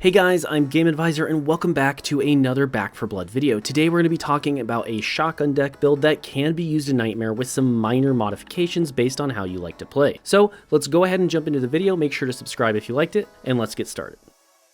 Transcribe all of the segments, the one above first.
Hey guys, I'm Game Advisor and welcome back to another Back for Blood video. Today we're going to be talking about a shotgun deck build that can be used in Nightmare with some minor modifications based on how you like to play. So let's go ahead and jump into the video, make sure to subscribe if you liked it, and let's get started.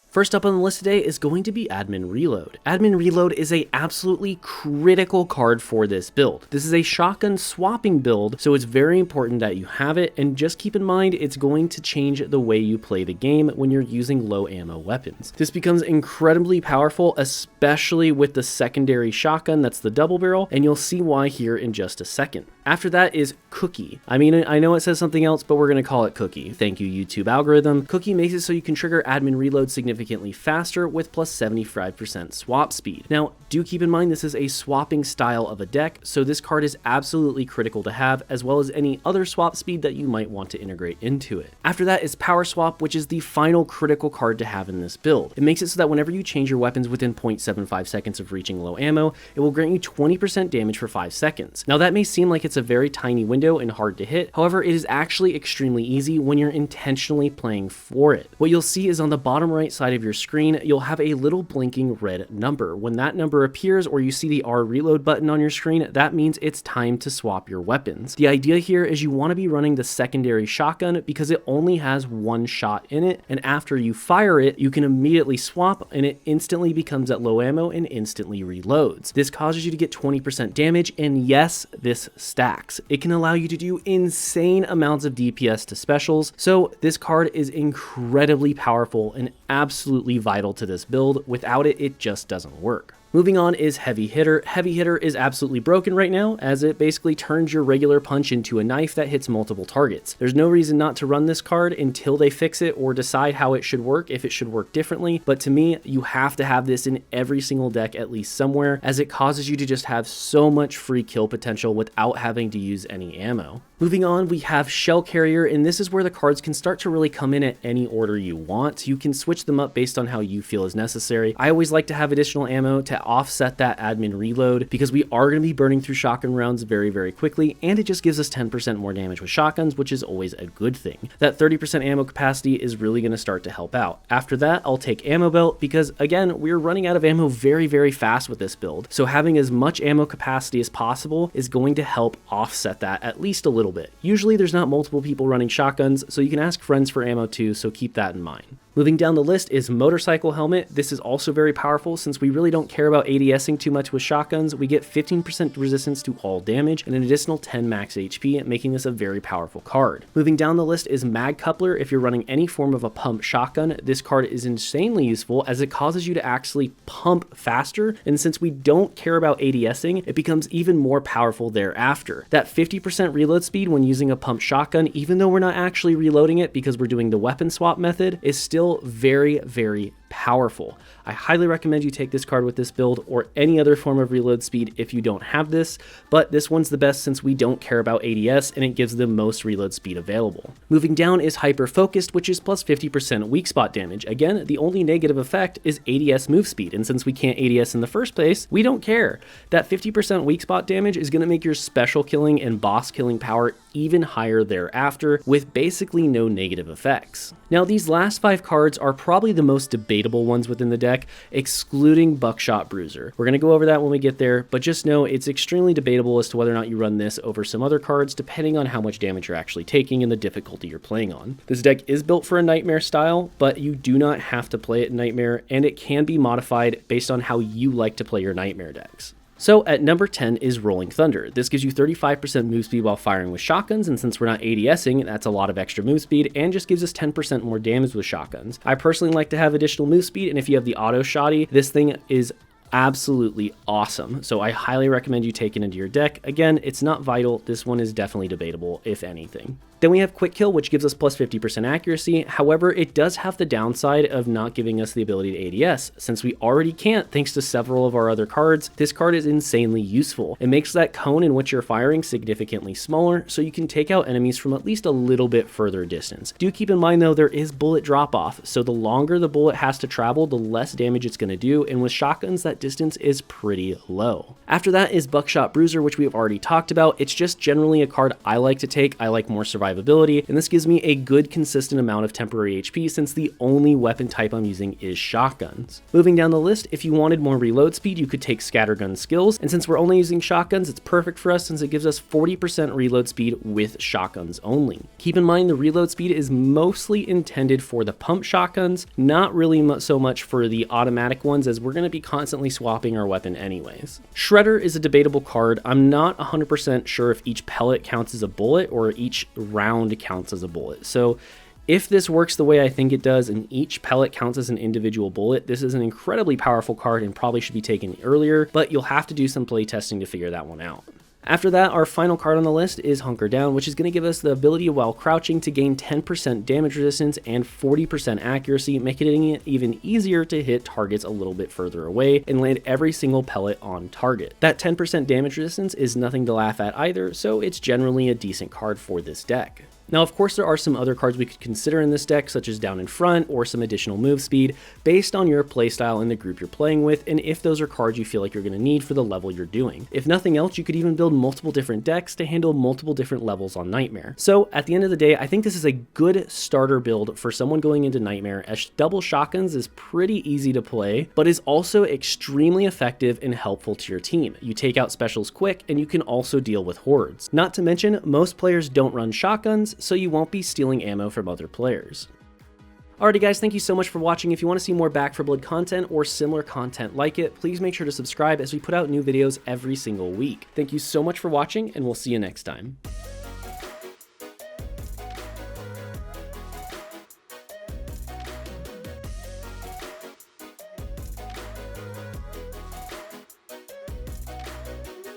First up on the list today is going to be Admin Reload. Admin Reload is a absolutely critical card for this build. This is a shotgun swapping build, so it's very important that you have it, and just keep in mind it's going to change the way you play the game when you're using low ammo weapons. This becomes incredibly powerful, especially with the secondary shotgun that's the double barrel, and you'll see why here in just a second. After that is Cookie. I mean, I know it says something else, but we're going to call it Cookie. Thank you, YouTube algorithm. Cookie makes it so you can trigger Admin Reload significantly faster with plus 75% swap speed. Now, do keep in mind this is a swapping style of a deck, so this card is absolutely critical to have, as well as any other swap speed that you might want to integrate into it. After that is Power Swap, which is the final critical card to have in this build. It makes it so that whenever you change your weapons within 0.75 seconds of reaching low ammo, it will grant you 20% damage for 5 seconds. Now, that may seem like it's a very tiny window and hard to hit. However, it is actually extremely easy when you're intentionally playing for it. What you'll see is on the bottom right side of your screen, you'll have a little blinking red number. When that number appears or you see the R reload button on your screen, that means it's time to swap your weapons. The idea here is you want to be running the secondary shotgun because it only has one shot in it, and after you fire it, you can immediately swap and it instantly becomes at low ammo and instantly reloads. This causes you to get 20% damage, and yes, this stacks. It can allow you to do insane amounts of DPS to specials, so this card is incredibly powerful and absolutely vital to this build. Without it, it just doesn't work. Moving on is Heavy Hitter. Heavy Hitter is absolutely broken right now, as it basically turns your regular punch into a knife that hits multiple targets. There's no reason not to run this card until they fix it or decide how it should work, if it should work differently, but to me, you have to have this in every single deck at least somewhere, as it causes you to just have so much free kill potential without having to use any ammo. Moving on, we have Shell Carrier, and this is where the cards can start to really come in at any order you want. You can switch them up based on how you feel is necessary. I always like to have additional ammo to offset that admin reload because we are going to be burning through shotgun rounds very quickly, and it just gives us 10% more damage with shotguns, which is always a good thing. That 30% ammo capacity is really going to start to help out. After that, I'll take Ammo Belt because, again, we're running out of ammo very fast with this build, so having as much ammo capacity as possible is going to help offset that at least a little bit. Usually there's not multiple people running shotguns, so you can ask friends for ammo too, so keep that in mind. Moving down the list is Motorcycle Helmet. This is also very powerful since we really don't care about ADSing too much with shotguns. We get 15% resistance to all damage and an additional 10 max HP, making this a very powerful card. Moving down the list is Mag Coupler. If you're running any form of a pump shotgun, this card is insanely useful as it causes you to actually pump faster, and since we don't care about ADSing, it becomes even more powerful thereafter. That 50% reload speed when using a pump shotgun, even though we're not actually reloading it because we're doing the weapon swap method, is still very powerful. I highly recommend you take this card with this build or any other form of reload speed if you don't have this, but this one's the best since we don't care about ADS and it gives the most reload speed available. Moving down is Hyper Focused, which is plus 50% weak spot damage. Again, the only negative effect is ADS move speed, and since we can't ADS in the first place, we don't care. That 50% weak spot damage is going to make your special killing and boss killing power even higher thereafter, with basically no negative effects. Now, these last 5 cards are probably the most debatable ones within the deck, excluding Buckshot Bruiser. We're going to go over that when we get there, but just know it's extremely debatable as to whether or not you run this over some other cards, depending on how much damage you're actually taking and the difficulty you're playing on. This deck is built for a Nightmare style, but you do not have to play it in Nightmare, and it can be modified based on how you like to play your Nightmare decks. So at number 10 is Rolling Thunder. This gives you 35% move speed while firing with shotguns, and since we're not ADSing, that's a lot of extra move speed and just gives us 10% more damage with shotguns. I personally like to have additional move speed, and if you have the auto shotty, this thing is absolutely awesome. So I highly recommend you take it into your deck. Again, it's not vital. This one is definitely debatable, if anything. Then we have Quick Kill, which gives us plus 50% accuracy. However, it does have the downside of not giving us the ability to ADS. Since we already can't, thanks to several of our other cards, this card is insanely useful. It makes that cone in which you're firing significantly smaller, so you can take out enemies from at least a little bit further distance. Do keep in mind though, there is bullet drop off, so the longer the bullet has to travel, the less damage it's going to do, and with shotguns, that distance is pretty low. After that is Buckshot Bruiser, which we have already talked about. It's just generally a card I like to take. I like more survival survivability, and this gives me a good consistent amount of temporary HP since the only weapon type I'm using is shotguns. Moving down the list, if you wanted more reload speed, you could take scattergun skills, and since we're only using shotguns, it's perfect for us since it gives us 40% reload speed with shotguns only. Keep in mind the reload speed is mostly intended for the pump shotguns, not really so much for the automatic ones as we're going to be constantly swapping our weapon anyways. Shredder is a debatable card. I'm not 100% sure if each pellet counts as a bullet or each round counts as a bullet. So if this works the way I think it does and each pellet counts as an individual bullet, this is an incredibly powerful card and probably should be taken earlier, but you'll have to do some play testing to figure that one out. After that, our final card on the list is Hunker Down, which is going to give us the ability while crouching to gain 10% damage resistance and 40% accuracy, making it even easier to hit targets a little bit further away and land every single pellet on target. That 10% damage resistance is nothing to laugh at either, so it's generally a decent card for this deck. Now, of course, there are some other cards we could consider in this deck, such as Down in Front or some additional move speed, based on your playstyle and the group you're playing with, and if those are cards you feel like you're going to need for the level you're doing. If nothing else, you could even build multiple different decks to handle multiple different levels on Nightmare. So, at the end of the day, I think this is a good starter build for someone going into Nightmare, as double shotguns is pretty easy to play, but is also extremely effective and helpful to your team. You take out specials quick, and you can also deal with hordes. Not to mention, most players don't run shotguns, so you won't be stealing ammo from other players. Alrighty guys, thank you so much for watching. If you want to see more Back 4 Blood content or similar content like it, please make sure to subscribe as we put out new videos every single week. Thank you so much for watching, and we'll see you next time.